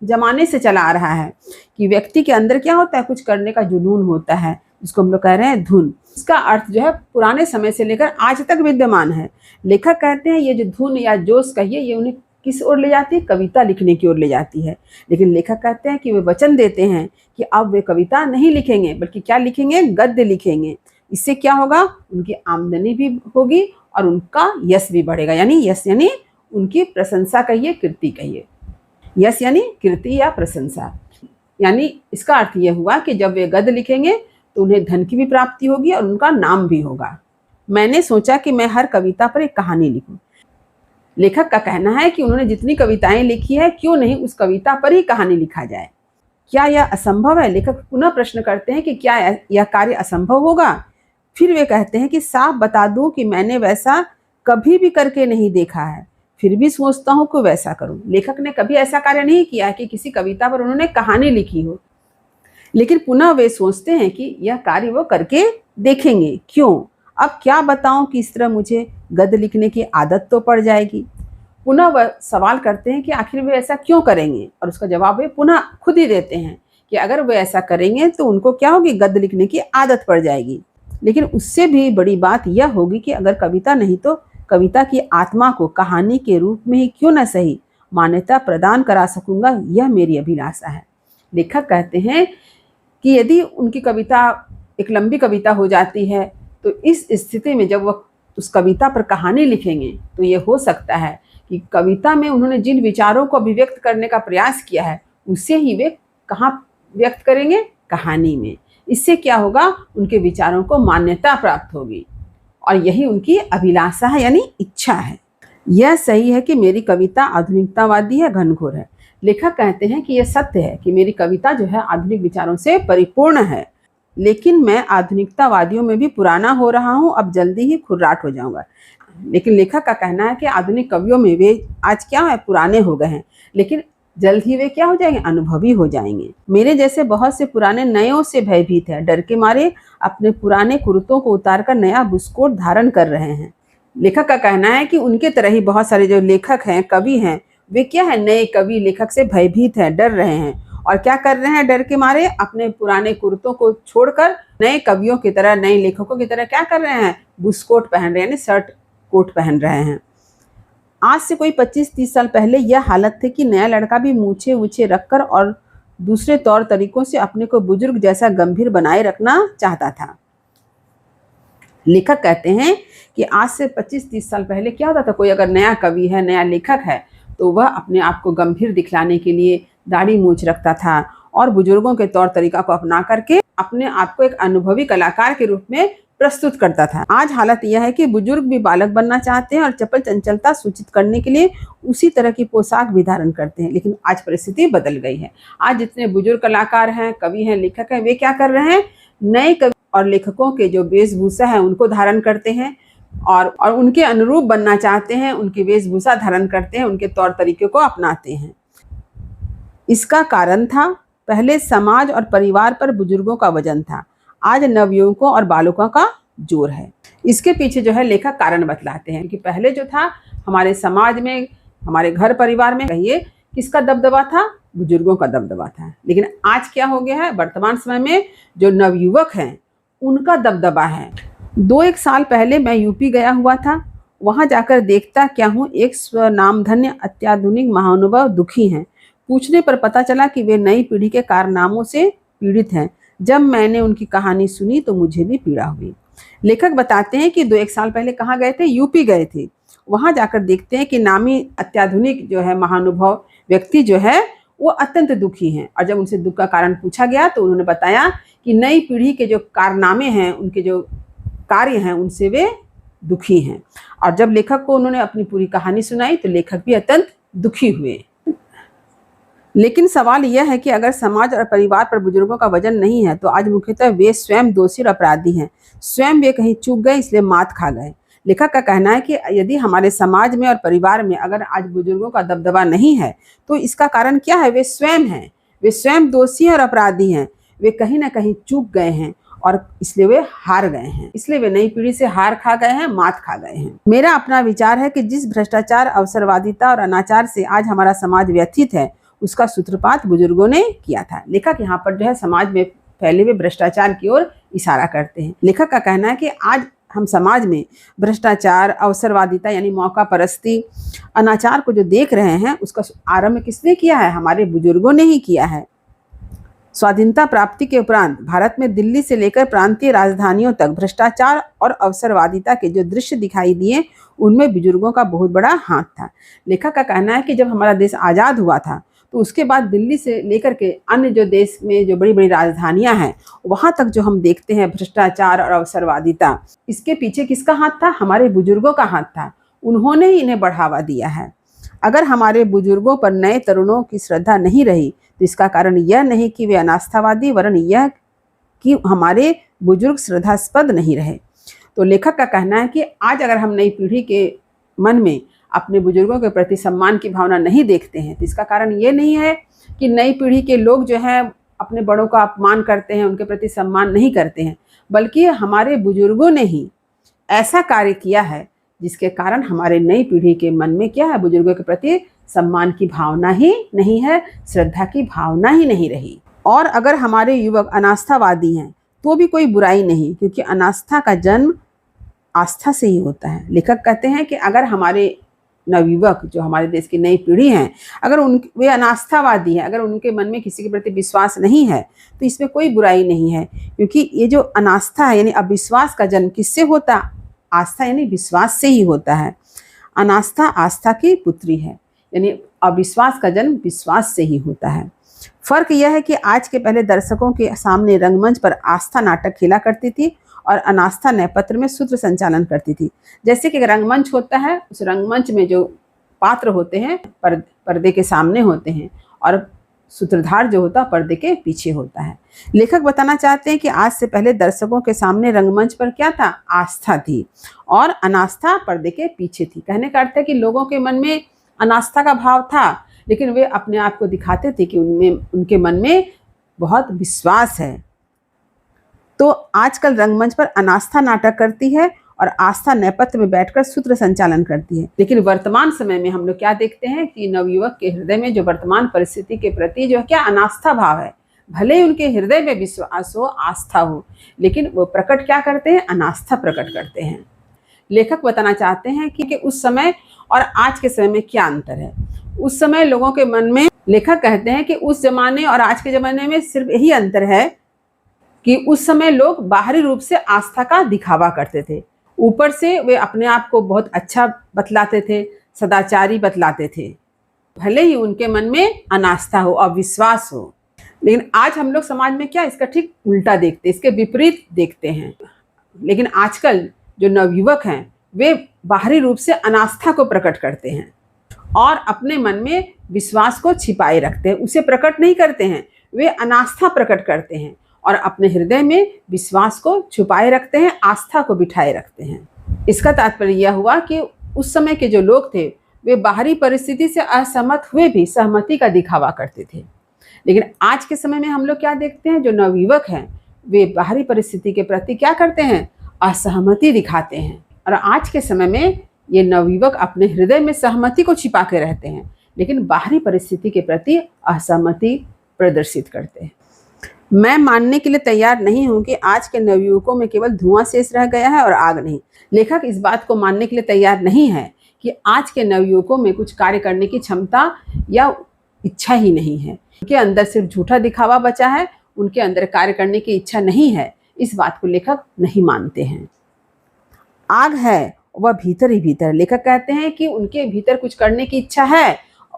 जमाने से चला आ रहा है कि व्यक्ति के अंदर क्या होता है, कुछ करने का जुनून होता है, जिसको हम लोग कह रहे हैं धुन। इसका अर्थ जो है पुराने समय से लेकर आज तक विद्यमान है। लेखक कहते हैं ये जो धुन या जोश कहिए, ये उन्हें किस ओर ले जाती है, कविता लिखने की ओर ले जाती है। लेकिन लेखक कहते हैं कि वे वचन देते हैं कि अब वे कविता नहीं लिखेंगे बल्कि क्या लिखेंगे, गद्य लिखेंगे। इससे क्या होगा, उनकी आमदनी भी होगी और उनका यश भी बढ़ेगा। यानी यश यानी उनकी प्रशंसा कहिए, कीर्ति कहिए। यश यानी कीर्ति या प्रशंसा, यानी इसका अर्थ यह हुआ कि जब वे गद्य लिखेंगे तो उन्हें धन की भी प्राप्ति होगी और उनका नाम भी होगा। मैंने सोचा कि मैं हर कविता पर एक कहानी लिखूं। लेखक का कहना है कि उन्होंने जितनी कविताएं लिखी है, क्यों नहीं उस कविता पर ही कहानी लिखा जाए। क्या यह असंभव है? लेखक पुनः प्रश्न करते हैं कि क्या यह कार्य असंभव होगा? फिर वे कहते हैं कि साफ बता दूं कि मैंने वैसा कभी भी करके नहीं देखा है, फिर भी सोचता हूं कि वैसा करूं। लेखक ने कभी ऐसा कार्य नहीं किया है कि किसी कविता पर उन्होंने कहानी लिखी हो, लेकिन पुनः वे सोचते हैं कि यह कार्य वो करके देखेंगे। क्यों? अब क्या बताऊं कि इस तरह मुझे गद्य लिखने की आदत तो पड़ जाएगी। पुनः वह सवाल करते हैं कि आखिर वे ऐसा क्यों करेंगे, और उसका जवाब वे पुनः खुद ही देते हैं कि अगर वे ऐसा करेंगे तो उनको क्या होगी, गद्य लिखने की आदत पड़ जाएगी। लेकिन उससे भी बड़ी बात यह होगी कि अगर कविता नहीं तो कविता की आत्मा को कहानी के रूप में ही क्यों न सही मान्यता प्रदान करा सकूंगा, यह मेरी अभिलाषा है। लेखक कहते हैं कि यदि उनकी कविता एक लंबी कविता हो जाती है तो इस स्थिति में जब वह उस कविता पर कहानी लिखेंगे तो ये हो सकता है कि कविता में उन्होंने जिन विचारों को अभिव्यक्त करने का प्रयास किया है उसे ही वे कहाँ व्यक्त करेंगे, कहानी में। इससे क्या होगा, उनके विचारों को मान्यता प्राप्त होगी, और यही उनकी अभिलाषा है, यानी इच्छा है। यह सही है कि मेरी कविता आधुनिकतावादी है, घनघोर है। लेखक कहते हैं कि यह सत्य है कि मेरी कविता जो है आधुनिक विचारों से परिपूर्ण है, लेकिन मैं आधुनिकतावादियों में भी पुराना हो रहा हूं, अब जल्दी ही खुर्राट हो जाऊंगा। लेकिन लेखक का कहना है कि आधुनिक कवियों में वे आज क्या है, पुराने हो गए हैं, लेकिन जल्द ही वे क्या हो जाएंगे, अनुभवी हो जाएंगे। मेरे जैसे बहुत से पुराने नयों से भयभीत है, डर के मारे अपने पुराने कुर्तों को उतारकर नया बुस्कोट धारण कर रहे हैं। लेखक का कहना है कि उनके तरह ही बहुत सारे जो लेखक हैं, कवि हैं, वे क्या है, नए कवि लेखक से भयभीत हैं, डर रहे हैं, और क्या कर रहे हैं, डर के मारे अपने पुराने कुर्तों को छोड़कर नए कवियों की तरह, नए लेखकों की तरह क्या कर रहे हैं, बुस्कोट पहन रहे हैं, यानी शर्ट कोट पहन रहे हैं। आज से कोई 25-30 साल पहले यह हालत थी कि नया लड़का भी मूछे वूछे रखकर और दूसरे तौर तरीकों से अपने को बुजुर्ग जैसा गंभीर बनाए रखना चाहता था। लेखक कहते हैं कि आज से 25-30 साल पहले क्या होता था, कोई अगर नया कवि है, नया लेखक है, तो वह अपने आप को गंभीर दिखलाने के लिए दाढ़ी मूछ रखता था और बुजुर्गों के तौर तरीका को अपना करके अपने आप को एक अनुभवी कलाकार के रूप में प्रस्तुत करता था। आज हालत यह है कि बुजुर्ग भी बालक बनना चाहते हैं और चपल चंचलता सूचित करने के लिए उसी तरह की पोशाक भी धारण करते हैं। लेकिन आज परिस्थिति बदल गई है। आज जितने बुजुर्ग कलाकार हैं, कवि हैं, लेखक हैं, वे क्या कर रहे हैं, नए कवि और लेखकों के जो वेशभूषा है उनको धारण करते हैं और उनके अनुरूप बनना चाहते हैं, उनकी वेशभूषा धारण करते हैं, उनके तौर तरीके को अपनाते हैं। इसका कारण था, पहले समाज और परिवार पर बुजुर्गों का वजन था, आज नवयुवकों और बालकों का जोर है। इसके पीछे जो है लेखक कारण बतलाते हैं कि पहले जो था हमारे समाज में, हमारे घर परिवार में कहिए, किसका दबदबा था, बुजुर्गों का दबदबा था। लेकिन आज क्या हो गया है, वर्तमान समय में जो नवयुवक हैं उनका दबदबा है। 2-1 साल पहले मैं यूपी गया हुआ था, वहां जाकर देखता क्या हूँ, एक स्वनामधन्य अत्याधुनिक महानुभाव दुखी हैं। पूछने पर पता चला कि वे नई पीढ़ी के कारनामों से पीड़ित हैं। जब मैंने उनकी कहानी सुनी तो मुझे भी पीड़ा हुई। लेखक बताते हैं कि 2-1 साल पहले कहाँ गए थे, यूपी गए थे। वहां जाकर देखते हैं कि नामी अत्याधुनिक जो है महानुभाव व्यक्ति जो है वो अत्यंत दुखी हैं, और जब उनसे दुख का कारण पूछा गया तो उन्होंने बताया कि नई पीढ़ी के जो कारनामे हैं, उनके जो कार्य हैं उनसे वे दुखी हैं। और जब लेखक को उन्होंने अपनी पूरी कहानी सुनाई तो लेखक भी अत्यंत दुखी हुए। लेकिन सवाल यह है कि अगर समाज और परिवार पर बुजुर्गों का वजन नहीं है तो आज मुख्यतः वे स्वयं दोषी और अपराधी हैं। स्वयं वे कहीं चूक गए इसलिए मात खा गए। लेखक का कहना है कि यदि हमारे समाज में और परिवार में अगर आज बुजुर्गों का दबदबा नहीं है तो इसका कारण क्या है? वे स्वयं हैं। वे स्वयं दोषी और अपराधी हैं। वे कहीं ना कहीं चूक गए हैं और इसलिए वे हार गए हैं। इसलिए वे नई पीढ़ी से हार खा गए हैं, मात खा गए हैं। मेरा अपना विचार है कि जिस भ्रष्टाचार, अवसरवादिता और अनाचार से आज हमारा समाज व्यथित है उसका सूत्रपात बुजुर्गों ने किया था। लेखक यहाँ पर जो है समाज में फैले हुए भ्रष्टाचार की ओर इशारा करते हैं। लेखक का कहना है कि आज हम समाज में भ्रष्टाचार, अवसरवादिता यानी मौका परस्ती, अनाचार को जो देख रहे हैं उसका आरंभ किसने किया है? हमारे बुजुर्गों ने ही किया है। स्वाधीनता प्राप्ति के उपरांत भारत में दिल्ली से लेकर प्रांतीय राजधानियों तक भ्रष्टाचार और अवसरवादिता के जो दृश्य दिखाई दिए उनमें बुजुर्गों का बहुत बड़ा हाथ था। लेखक का कहना है कि जब हमारा देश आज़ाद हुआ था तो उसके बाद दिल्ली से लेकर के अन्य जो देश में जो बड़ी बड़ी राजधानियां हैं वहां तक जो हम देखते हैं भ्रष्टाचार और अवसरवादिता, इसके पीछे किसका हाथ था? हमारे बुजुर्गों का हाथ था। उन्होंने ही इन्हें बढ़ावा दिया है। अगर हमारे बुजुर्गों पर नए तरुणों की श्रद्धा नहीं रही तो इसका कारण यह नहीं कि वे अनास्थावादी, वरन यह कि हमारे बुजुर्ग श्रद्धास्पद नहीं रहे। तो लेखक का कहना है कि आज अगर हम नई पीढ़ी के मन में अपने बुजुर्गों के प्रति सम्मान की भावना नहीं देखते हैं तो इसका कारण ये नहीं है कि नई पीढ़ी के लोग जो हैं अपने बड़ों का अपमान करते हैं, उनके प्रति सम्मान नहीं करते हैं, बल्कि हमारे बुजुर्गों ने ही ऐसा कार्य किया है जिसके कारण हमारे नई पीढ़ी के मन में क्या है? बुजुर्गों के प्रति सम्मान की भावना ही नहीं है, श्रद्धा की भावना ही नहीं रही। और अगर हमारे युवक अनास्थावादी हैं तो भी कोई बुराई नहीं, क्योंकि अनास्था का जन्म आस्था से ही होता है। लेखक कहते हैं कि अगर हमारे नवयुवक जो हमारे देश की नई पीढ़ी हैं अगर वे अनास्थावादी हैं, अगर उनके मन में किसी के प्रति विश्वास नहीं है तो इसमें कोई बुराई नहीं है, क्योंकि ये जो अनास्था है यानी अविश्वास का जन्म किससे होता? आस्था यानी विश्वास से ही होता है। अनास्था आस्था की पुत्री है, यानी अविश्वास का जन्म विश्वास से ही होता है। फर्क यह है कि आज के पहले दर्शकों के सामने रंगमंच पर आस्था नाटक खेला करती थी और अनास्था न्यायपत्र में सूत्र संचालन करती थी। जैसे कि रंगमंच होता है, उस रंगमंच में जो पात्र होते हैं पर्दे के सामने होते हैं और सूत्रधार जो होता है पर्दे के पीछे होता है। लेखक बताना चाहते हैं कि आज से पहले दर्शकों के सामने रंगमंच पर क्या था? आस्था थी और अनास्था पर्दे के पीछे थी। कहने का अर्थ है कि लोगों के मन में अनास्था का भाव था, लेकिन वे अपने आप को दिखाते थे कि उनके मन में बहुत विश्वास है। तो आजकल रंगमंच पर अनास्था नाटक करती है और आस्था न्यायपत्र में बैठकर सूत्र संचालन करती है। लेकिन वर्तमान समय में हम लोग क्या देखते हैं कि नवयुवक के हृदय में जो वर्तमान परिस्थिति के प्रति जो क्या अनास्था भाव है, भले ही उनके हृदय में विश्वास हो, आस्था हो, लेकिन वो प्रकट क्या करते हैं? अनास्था प्रकट करते हैं। लेखक बताना चाहते हैं कि उस समय और आज के समय में क्या अंतर है। उस समय लोगों के मन में, लेखक कहते हैं कि उस जमाने और आज के जमाने में सिर्फ यही अंतर है कि उस समय लोग बाहरी रूप से आस्था का दिखावा करते थे, ऊपर से वे अपने आप को बहुत अच्छा बतलाते थे, सदाचारी बतलाते थे, भले ही उनके मन में अनास्था हो, अविश्वास हो। लेकिन आज हम लोग समाज में क्या इसका ठीक उल्टा देखते हैं, इसके विपरीत देखते हैं। लेकिन आजकल जो नवयुवक हैं वे बाहरी रूप से अनास्था को प्रकट करते हैं और अपने मन में विश्वास को छिपाए रखते हैं, उसे प्रकट नहीं करते हैं। वे अनास्था प्रकट करते हैं और अपने हृदय में विश्वास को छुपाए रखते हैं, आस्था को बिठाए रखते हैं। इसका तात्पर्य यह हुआ कि उस समय के जो लोग थे वे बाहरी परिस्थिति से असहमत हुए भी सहमति का दिखावा करते थे। लेकिन आज के समय में हम लोग क्या देखते हैं, जो नवयुवक हैं वे बाहरी परिस्थिति के प्रति क्या करते हैं? असहमति दिखाते हैं। और आज के समय में ये नवयुवक अपने हृदय में सहमति को छिपा के रहते हैं, लेकिन बाहरी परिस्थिति के प्रति असहमति प्रदर्शित करते हैं। मैं मानने के लिए तैयार नहीं हूं कि आज के नवयुवकों में केवल धुआं शेष रह गया है और आग नहीं। लेखक इस बात को मानने के लिए तैयार नहीं है कि आज के नवयुवकों में कुछ कार्य करने की क्षमता या इच्छा ही नहीं है। उनके अंदर सिर्फ झूठा दिखावा बचा है, उनके अंदर कार्य करने की इच्छा नहीं है। इस बात को लेखक नहीं मानते हैं। आग है वह भीतर ही भीतर। लेखक कहते हैं कि उनके भीतर कुछ करने की इच्छा है,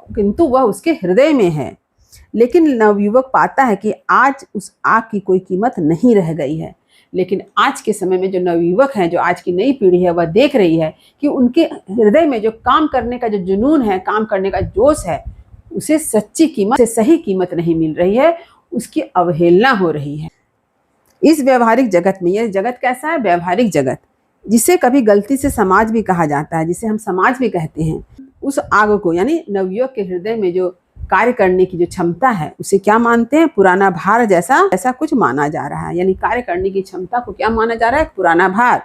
किंतु वह उसके हृदय में है। लेकिन नवयुवक पाता है कि आज उस आग की कोई कीमत नहीं रह गई है। लेकिन आज के समय में जो नवयुवक हैं, जो आज की नई पीढ़ी है, वह देख रही है कि उनके हृदय में जो काम करने का जो जुनून है, काम करने का जोश है, उसे सच्ची कीमत से सही कीमत नहीं मिल रही है, उसकी अवहेलना हो रही है। इस व्यवहारिक जगत में, यह जगत कैसा है? व्यवहारिक जगत, जिसे कभी गलती से समाज भी कहा जाता है, जिसे हम समाज भी कहते हैं, उस आग को, यानी नवयुवक के हृदय में जो कार्य करने की जो क्षमता है, उसे क्या मानते हैं? पुराना भार जैसा ऐसा कुछ माना जा रहा है। यानी कार्य करने की क्षमता को क्या माना जा रहा है? पुराना भार।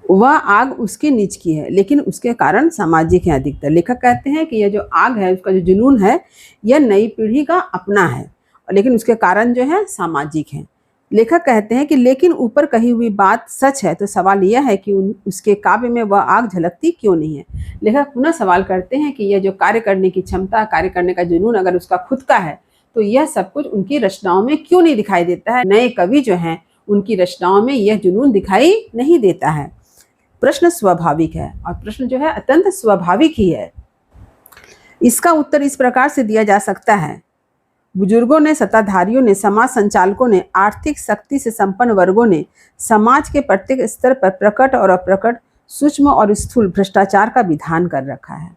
वह आग उसके नीच की है, लेकिन उसके कारण सामाजिक है अधिकतर। लेखक कहते हैं कि यह जो आग है, उसका जो जुनून है, यह नई पीढ़ी का अपना है, लेकिन उसके कारण जो है सामाजिक है। लेखक कहते हैं कि लेकिन ऊपर कही हुई बात सच है, तो सवाल यह है कि उसके काव्य में वह आग झलकती क्यों नहीं है। लेखक पुनः सवाल करते हैं कि यह जो कार्य करने की क्षमता, कार्य करने का जुनून अगर उसका खुद का है, तो यह सब कुछ उनकी रचनाओं में क्यों नहीं दिखाई देता है? नए कवि जो हैं, उनकी रचनाओं में यह जुनून दिखाई नहीं देता है। प्रश्न स्वाभाविक है, और प्रश्न जो है अत्यंत स्वाभाविक ही है। इसका उत्तर इस प्रकार से दिया जा सकता है। बुजुर्गों ने, सत्ताधारियों ने, समाज संचालकों ने, आर्थिक शक्ति से संपन्न वर्गों ने समाज के प्रत्येक स्तर पर प्रकट और अप्रकट, सूक्ष्म और स्थूल भ्रष्टाचार का विधान कर रखा है।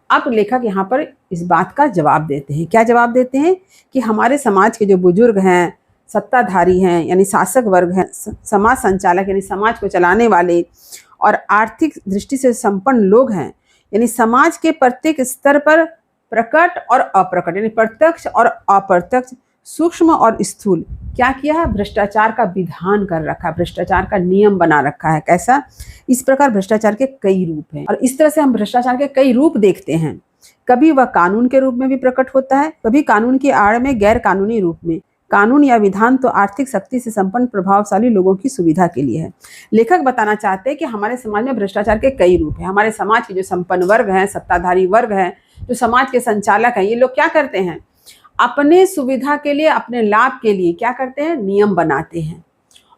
अब लेखक यहाँ पर इस बात का जवाब देते हैं। क्या जवाब देते हैं? कि हमारे समाज के जो बुजुर्ग हैं, सत्ताधारी हैं, यानी शासक वर्ग हैं, समाज संचालक यानी समाज को चलाने वाले, और आर्थिक दृष्टि से संपन्न लोग हैं, यानी समाज के प्रत्येक स्तर पर प्रकट और अप्रकट, यानी प्रत्यक्ष और अप्रत्यक्ष, सूक्ष्म और स्थूल, क्या किया है? भ्रष्टाचार का विधान कर रखा है, भ्रष्टाचार का नियम बना रखा है। कैसा? इस प्रकार भ्रष्टाचार के कई रूप हैं, और इस तरह से हम भ्रष्टाचार के कई रूप देखते हैं। कभी वह कानून के रूप में भी प्रकट होता है, कभी कानून की आड़ में गैर कानूनी रूप में। कानून या विधान तो आर्थिक शक्ति से संपन्न प्रभावशाली लोगों की सुविधा के लिए है। लेखक बताना चाहते हैं कि हमारे समाज में भ्रष्टाचार के कई रूप हैं। हमारे समाज के जो संपन्न वर्ग हैं, सत्ताधारी वर्ग हैं, जो समाज के संचालक हैं, ये लोग क्या करते हैं? अपने सुविधा के लिए, अपने लाभ के लिए क्या करते हैं? नियम बनाते हैं।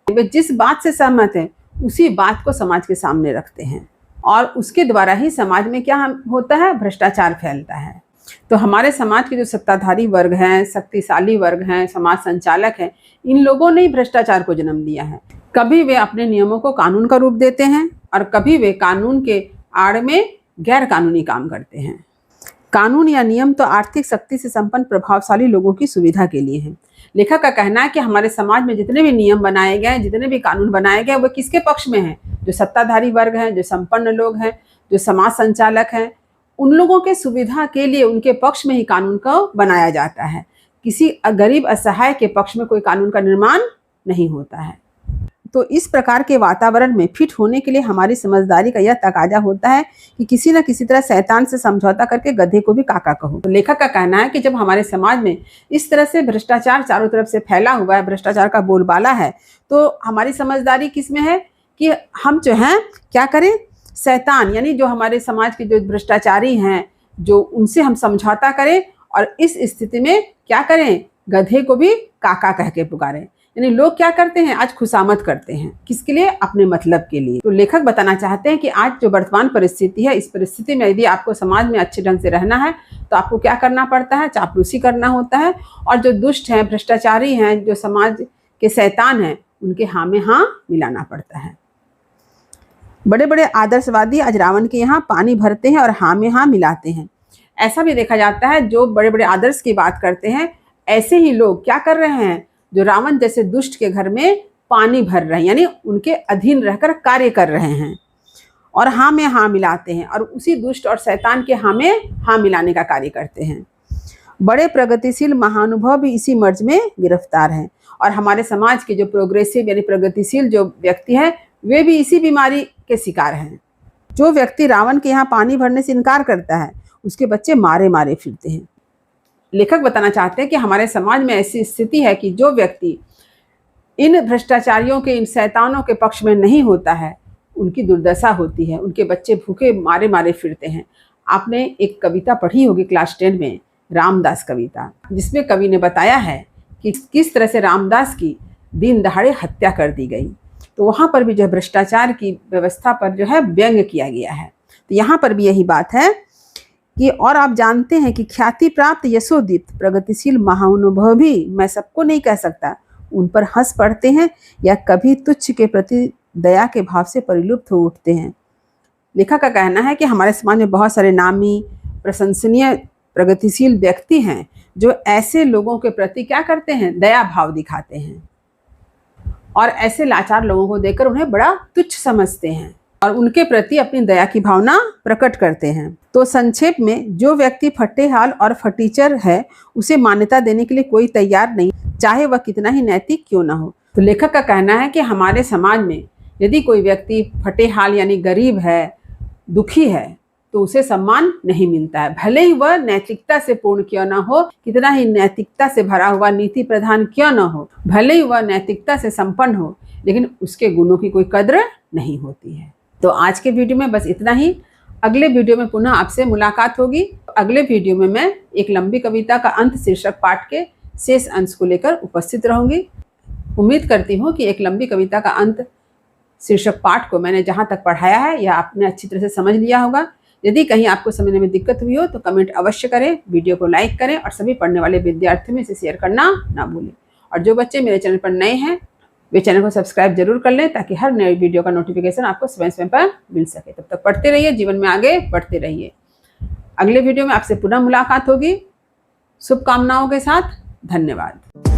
वे जिस बात से सहमत हैं, उसी बात को समाज के सामने रखते हैं, और उसके द्वारा ही समाज में क्या होता है? भ्रष्टाचार फैलता है। तो हमारे समाज के जो सत्ताधारी वर्ग हैं, शक्तिशाली वर्ग हैं, समाज संचालक हैं, इन लोगों ने ही भ्रष्टाचार को जन्म दिया है। कभी वे अपने नियमों को कानून का रूप देते हैं, और कभी वे कानून के आड़ में गैर कानूनी काम करते हैं। कानून या नियम तो आर्थिक शक्ति से संपन्न प्रभावशाली लोगों की सुविधा के लिए है। लेखक का कहना है कि हमारे समाज में जितने भी नियम बनाए गए, जितने भी कानून बनाए गए, वो किसके पक्ष में हैं? जो सत्ताधारी वर्ग हैं, जो संपन्न लोग हैं, जो समाज संचालक हैं, उन लोगों के सुविधा के लिए, उनके पक्ष में ही कानून को बनाया जाता है। किसी गरीब असहाय के पक्ष में कोई कानून का निर्माण नहीं होता है। तो इस प्रकार के वातावरण में फिट होने के लिए हमारी समझदारी का यह तकाजा होता है कि किसी न किसी तरह शैतान से समझौता करके गधे को भी काका कहो। तो लेखक का कहना है कि जब हमारे समाज में इस तरह से भ्रष्टाचार चारों तरफ से फैला हुआ है, भ्रष्टाचार का बोलबाला है, तो हमारी समझदारी किसमें है? कि हम जो हैं क्या करें? शैतान, यानी जो हमारे समाज के जो भ्रष्टाचारी हैं, जो उनसे हम समझौता करें, और इस स्थिति में क्या करें? गधे को भी काका कह के पुकारें। यानी लोग क्या करते हैं? आज खुशामद करते हैं, किसके लिए? अपने मतलब के लिए। तो लेखक बताना चाहते हैं कि आज जो वर्तमान परिस्थिति है, इस परिस्थिति में यदि आपको समाज में अच्छे ढंग से रहना है, तो आपको क्या करना पड़ता है? चापलूसी करना होता है, और जो दुष्ट हैं, भ्रष्टाचारी हैं, जो समाज के शैतान हैं, उनके हाँ में हाँ मिलाना पड़ता है। बड़े बड़े आदर्शवादी आज रावण के यहाँ पानी भरते हैं और हाँ में हाँ मिलाते हैं। ऐसा भी देखा जाता है, जो बड़े बड़े आदर्श की बात करते हैं, ऐसे ही लोग क्या कर रहे हैं? जो रावण जैसे दुष्ट के घर में पानी भर रहे हैं, यानी उनके अधीन रहकर कार्य कर रहे हैं, और हाँ में हाँ मिलाते हैं, और उसी दुष्ट और शैतान के हाँ में हाँ मिलाने का कार्य करते हैं। बड़े प्रगतिशील महानुभव भी इसी मर्ज में गिरफ्तार हैं, और हमारे समाज के जो प्रोग्रेसिव यानी प्रगतिशील जो व्यक्ति हैं, वे भी इसी बीमारी के शिकार हैं। जो व्यक्ति रावण के यहाँ पानी भरने से इनकार करता है, उसके बच्चे मारे मारे फिरते हैं। लेखक बताना चाहते हैं कि हमारे समाज में ऐसी स्थिति है कि जो व्यक्ति इन भ्रष्टाचारियों के, इन शैतानों के पक्ष में नहीं होता है, उनकी दुर्दशा होती है, उनके बच्चे भूखे मारे मारे फिरते हैं। आपने एक कविता पढ़ी होगी क्लास 10 में, रामदास कविता, जिसमें कवि ने बताया है कि किस तरह से रामदास की दिन दहाड़े हत्या कर दी गई। तो वहाँ पर भी जो है भ्रष्टाचार की व्यवस्था पर जो है व्यंग किया गया है। तो यहाँ पर भी यही बात है कि और आप जानते हैं कि ख्याति प्राप्त यशोदीप्त प्रगतिशील महानुभव भी, मैं सबको नहीं कह सकता, उन पर हंस पड़ते हैं या कभी तुच्छ के प्रति दया के भाव से परिलुप्त हो उठते हैं। लेखक का कहना है कि हमारे समाज में बहुत सारे नामी, प्रशंसनीय, प्रगतिशील व्यक्ति हैं जो ऐसे लोगों के प्रति क्या करते हैं, दया भाव दिखाते हैं और ऐसे लाचार लोगों को देखकर उन्हें बड़ा तुच्छ समझते हैं और उनके प्रति अपनी दया की भावना प्रकट करते हैं। तो संक्षेप में, जो व्यक्ति फटेहाल और फटीचर है उसे मान्यता देने के लिए कोई तैयार नहीं, चाहे वह कितना ही नैतिक क्यों ना हो। तो लेखक का कहना है कि हमारे समाज में यदि कोई व्यक्ति फटेहाल यानी गरीब है, दुखी है, तो उसे सम्मान नहीं मिलता है, भले ही वह नैतिकता से पूर्ण क्यों ना हो, कितना ही नैतिकता से भरा हुआ नीति प्रधान क्यों ना हो, भले ही वह नैतिकता से संपन्न हो, लेकिन उसके गुणों की कोई कद्र नहीं होती है। तो आज के वीडियो में बस इतना ही। अगले वीडियो में पुनः आपसे मुलाकात होगी। अगले वीडियो में मैं एक लंबी कविता का अंत शीर्षक पाठ के शेष अंश को लेकर उपस्थित रहूंगी। उम्मीद करती हूँ कि एक लंबी कविता का अंत शीर्षक पाठ को मैंने जहाँ तक पढ़ाया है या आपने अच्छी तरह से समझ लिया होगा। यदि कहीं आपको समझने में दिक्कत हुई हो तो कमेंट अवश्य करें, वीडियो को लाइक करें और सभी पढ़ने वाले विद्यार्थियों में इसे शेयर करना ना भूलें। और जो बच्चे मेरे चैनल पर नए हैं वे चैनल को सब्सक्राइब जरूर कर लें ताकि हर नए वीडियो का नोटिफिकेशन आपको समय पर मिल सके। तब तक पढ़ते रहिए, जीवन में आगे बढ़ते रहिए। अगले वीडियो में आपसे पुनः मुलाकात होगी। शुभकामनाओं के साथ, धन्यवाद।